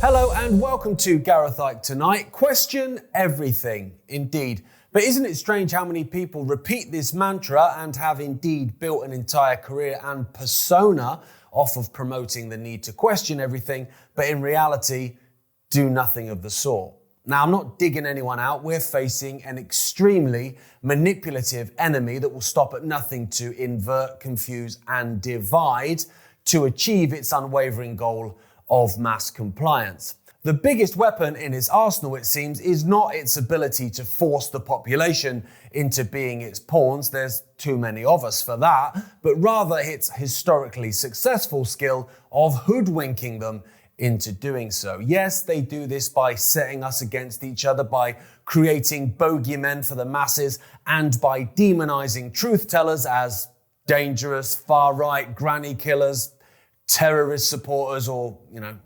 Hello and welcome to Gareth Icke Tonight. Question everything, indeed. But isn't it strange how many people repeat this mantra and have indeed built an entire career and persona off of promoting the need to question everything, but in reality, do nothing of the sort? Now, I'm not digging anyone out. We're facing an extremely manipulative enemy that will stop at nothing to invert, confuse, and divide to achieve its unwavering goal of mass compliance. The biggest weapon in its arsenal, it seems, is not its ability to force the population into being its pawns. There's too many of us for that, but rather its historically successful skill of hoodwinking them into doing so. Yes, they do this by setting us against each other, by creating bogeymen for the masses, and by demonizing truth tellers as dangerous, far-right granny killers, terrorist supporters, or,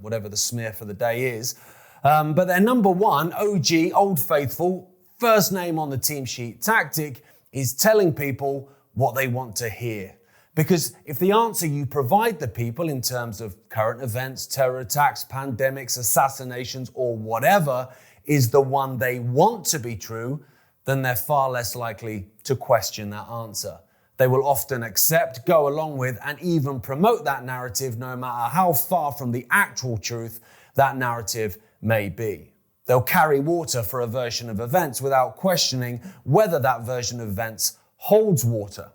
whatever the smear for the day is. But their number one, OG, Old Faithful, first name on the team sheet tactic is telling people what they want to hear. Because if the answer you provide the people in terms of current events, terror attacks, pandemics, assassinations, or whatever is the one they want to be true, then they're far less likely to question that answer. They will often accept, go along with, and even promote that narrative no matter how far from the actual truth that narrative may be. They'll carry water for a version of events without questioning whether that version of events holds water.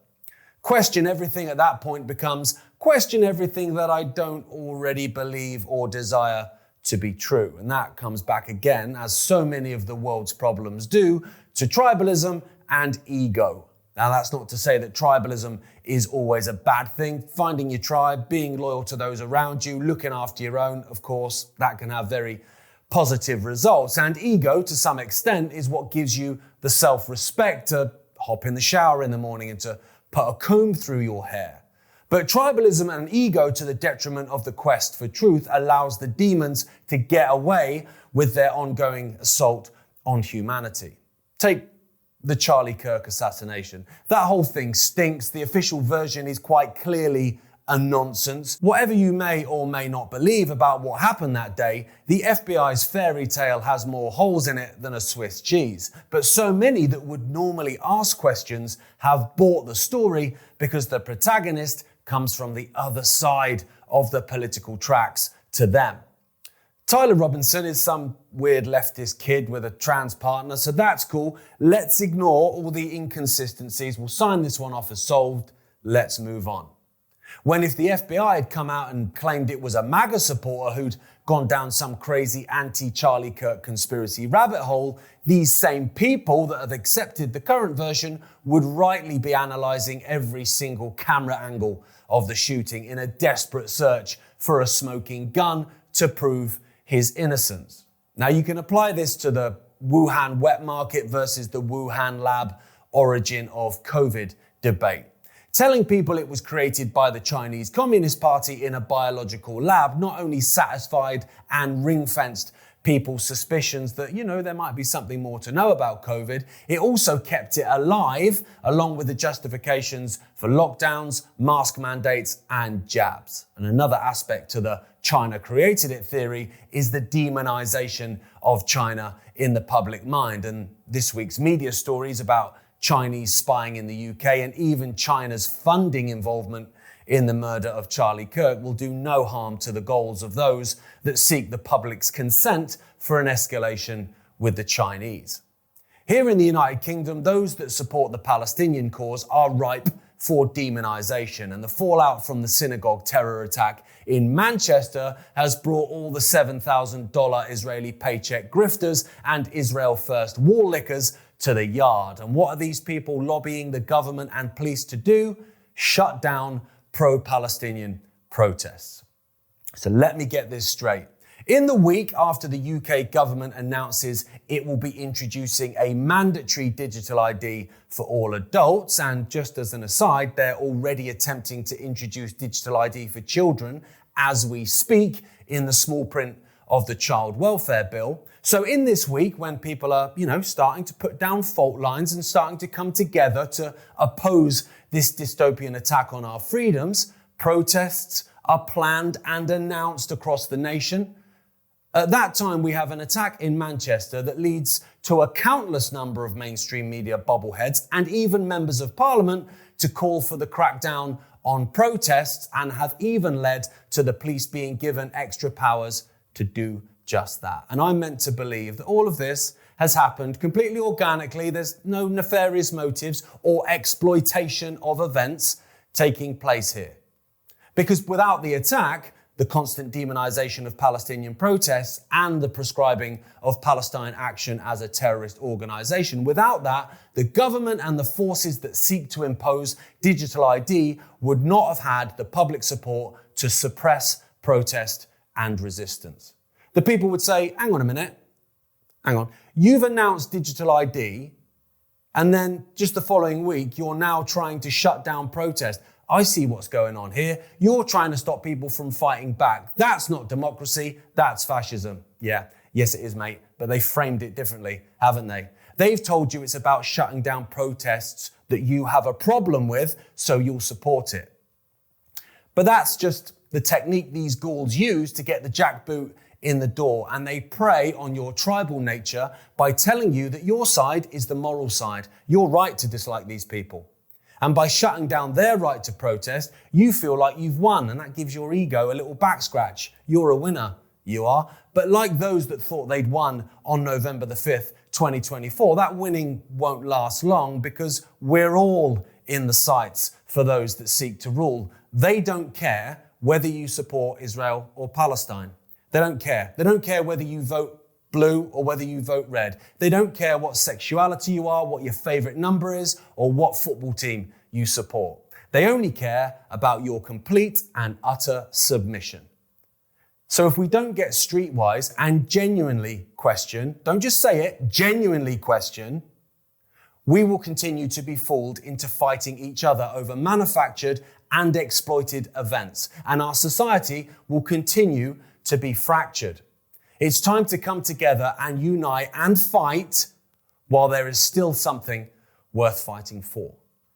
Question everything at that point becomes question everything that I don't already believe or desire to be true. And that comes back again, as so many of the world's problems do, to tribalism and ego. Now, that's not to say that tribalism is always a bad thing. Finding your tribe, being loyal to those around you, looking after your own, of course, that can have very positive results. And ego, to some extent, is what gives you the self-respect to hop in the shower in the morning and to put a comb through your hair. But tribalism and ego, to the detriment of the quest for truth, allows the demons to get away with their ongoing assault on humanity. Take the Charlie Kirk assassination. That whole thing stinks. The official version is quite clearly a nonsense. Whatever you may or may not believe about what happened that day, the FBI's fairy tale has more holes in it than a Swiss cheese. But so many that would normally ask questions have bought the story because the protagonist comes from the other side of the political tracks to them. Tyler Robinson is some weird leftist kid with a trans partner, so that's cool. Let's ignore all the inconsistencies. We'll sign this one off as solved. Let's move on. When if the FBI had come out and claimed it was a MAGA supporter who'd gone down some crazy anti-Charlie Kirk conspiracy rabbit hole, these same people that have accepted the current version would rightly be analysing every single camera angle of the shooting in a desperate search for a smoking gun to prove his innocence. Now, you can apply this to the Wuhan wet market versus the Wuhan lab origin of COVID debate. Telling people it was created by the Chinese Communist Party in a biological lab not only satisfied and ring-fenced people's suspicions that, there might be something more to know about COVID, it also kept it alive, along with the justifications for lockdowns, mask mandates, and jabs. And another aspect to the China created it theory is the demonization of China in the public mind. And this week's media stories about Chinese spying in the UK and even China's funding involvement in the murder of Charlie Kirk will do no harm to the goals of those that seek the public's consent for an escalation with the Chinese. Here in the United Kingdom, those that support the Palestinian cause are ripe for demonization, and the fallout from the synagogue terror attack in Manchester has brought all the $7,000 Israeli paycheck grifters and Israel First wall lickers to the yard. And what are these people lobbying the government and police to do? Shut down pro-Palestinian protests. So let me get this straight. In the week after the UK government announces it will be introducing a mandatory digital ID for all adults, and just as an aside, they're already attempting to introduce digital ID for children as we speak in the small print of the child welfare bill. So in this week, when people are, starting to put down fault lines and starting to come together to oppose this dystopian attack on our freedoms, protests are planned and announced across the nation. At that time, we have an attack in Manchester that leads to a countless number of mainstream media bobbleheads and even members of parliament to call for the crackdown on protests, and have even led to the police being given extra powers to do just that. And I'm meant to believe that all of this has happened completely organically. There's no nefarious motives or exploitation of events taking place here. Because without the attack, the constant demonization of Palestinian protests and the prescribing of Palestine action as a terrorist organization, without that, the government and the forces that seek to impose digital ID would not have had the public support to suppress protest and resistance. The people would say, hang on a minute, you've announced digital ID, and then just the following week, you're now trying to shut down protest. I see what's going on here. You're trying to stop people from fighting back. That's not democracy, that's fascism. Yeah, yes it is, mate, but they framed it differently, haven't they? They've told you it's about shutting down protests that you have a problem with, so you'll support it. But that's just the technique these ghouls use to get the jackboot in the door, and they prey on your tribal nature by telling you that your side is the moral side. You're right to dislike these people. And by shutting down their right to protest, you feel like you've won, and that gives your ego a little back scratch. You're a winner, you are. But like those that thought they'd won on November the 5th, 2024, that winning won't last long, because we're all in the sights for those that seek to rule. They don't care whether you support Israel or Palestine. They don't care. They don't care whether you vote blue or whether you vote red. They don't care what sexuality you are, what your favorite number is, or what football team you support. They only care about your complete and utter submission. So if we don't get streetwise and genuinely question, don't just say it, genuinely question, we will continue to be fooled into fighting each other over manufactured and exploited events, and our society will continue to be fractured. It's time to come together and unite and fight while there is still something worth fighting for.